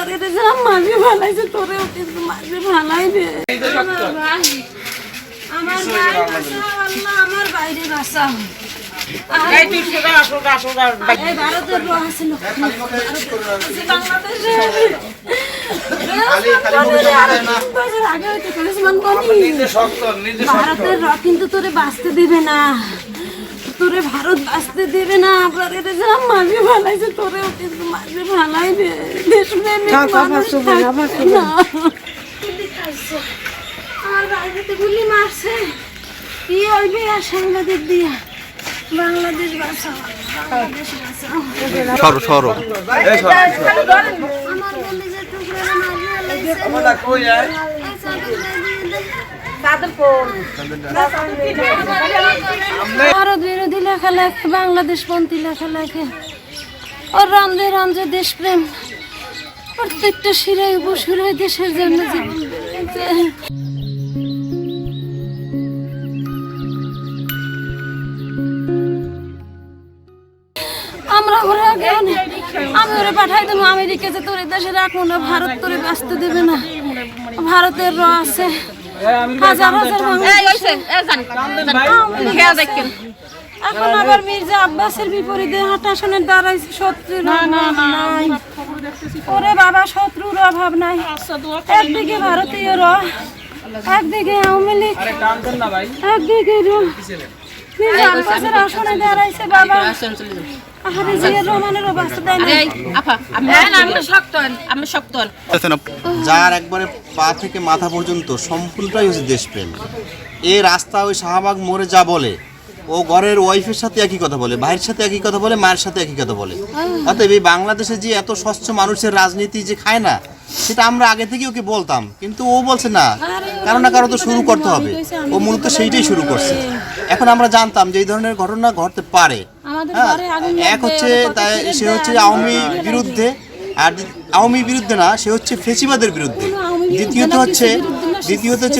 রে যাম মাঝে ভালাইছে তোরেও কিন্তু মাঝে ভালাইবে আমার ভাই বাঁচাও আল্লাহ আমার বাইরে বাঁচাও এই তুই সোজা আসো এই ভারতের লোক ছিল বাংলাদেশে ভারতের র কিন্তু তোরে বাঁচতে দেবে না তোরে ভারত বাঁচতে দেবে না আপনার এটা যাম মাঝে ভালাইছে তোরেও কিন্তু মাঝে ভালাইবে দেশপ্রেমিক মানুষ না আমার বাইরেতে গুলি মারছে কি হইবে আর সাংবাদিক দিয়া বাংলাদেশ বাঁচাও বাংলাদেশ বাঁচাও সরো আমার বলি যে টুকরা মারিয়া ভারত বিরোধী লেখা লেখে বাংলাদেশ পন্থী লেখা লেখে ওর রন্ধে রন্ধে দেশপ্রেম প্রত্যেকটা শিরায় উপসুরায় দেশের জন্য জীবন দিয়েছে। আমরা ওরা আগে আমি ওরা পাঠাই দেবো আমেরিকাতে তোর দেশে রাখবো না ভারত তোরে বাঁচতে দেবে না ভারতের র আছে হাজার এখন আবার মির্জা আব্বাসের বিপরীতে হাঁটাশনের দাঁড়াইছে শত্রুর নাই ওরে বাবা শত্রুর অভাব নাই একদিকে ভারতীয় র একদিকে আওয়ামী লীগ একদিকে মির্জা আব্বাসের আসনে দাঁড়াইছে বাবা যার একবারে পা থেকে মাথা পর্যন্ত সম্পূর্ণটাই হচ্ছে দেশপ্রেম। এই রাস্তা ওই শাহবাগ মোড়ে যা বলে ও ঘরের ওয়াইফের সাথে একই কথা বলে, ভাইয়ের সাথে একই কথা বলে, মায়ের সাথে একই কথা বলে। অতএব এই বাংলাদেশে যে এত স্বচ্ছ মানুষের রাজনীতি যে খায় না সেটা আমরা আগে থেকে ওকে বলতাম, কিন্তু ও বলছে না কারো না কারো তো শুরু করতে হবে। ও মূলত সেইটাই শুরু করছে। এখন আমরা জানতাম যে এই ধরনের ঘটনা ঘটতে পারে। এক হচ্ছে তাই সে হচ্ছে আওয়ামী বিরুদ্ধে, আর আওয়ামী বিরুদ্ধে না, সে হচ্ছে ফেসিবাদের বিরুদ্ধে। দ্বিতীয়ত হচ্ছে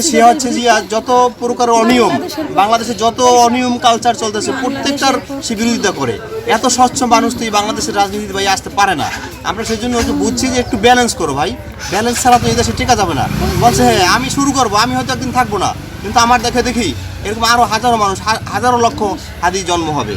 সে হচ্ছে যে যত প্রকার অনিয়ম বাংলাদেশে যত অনিয়ম কালচার চলতেছে প্রত্যেকটার সে বিরোধিতা করে। এত স্বচ্ছ মানুষ তো এই বাংলাদেশের রাজনীতি ভাই আসতে পারে না। আমরা সেই জন্য ওকে বুঝছি যে একটু ব্যালেন্স করো ভাই, ব্যালেন্স ছাড়া তো এই দেশে টেকা যাবে না। বলছে হ্যাঁ আমি শুরু করবো, আমি হয়তো একদিন থাকবো না, কিন্তু আমার দেখি এরকম আরো হাজারো মানুষ হাজারো লক্ষ হাদি জন্ম হবে।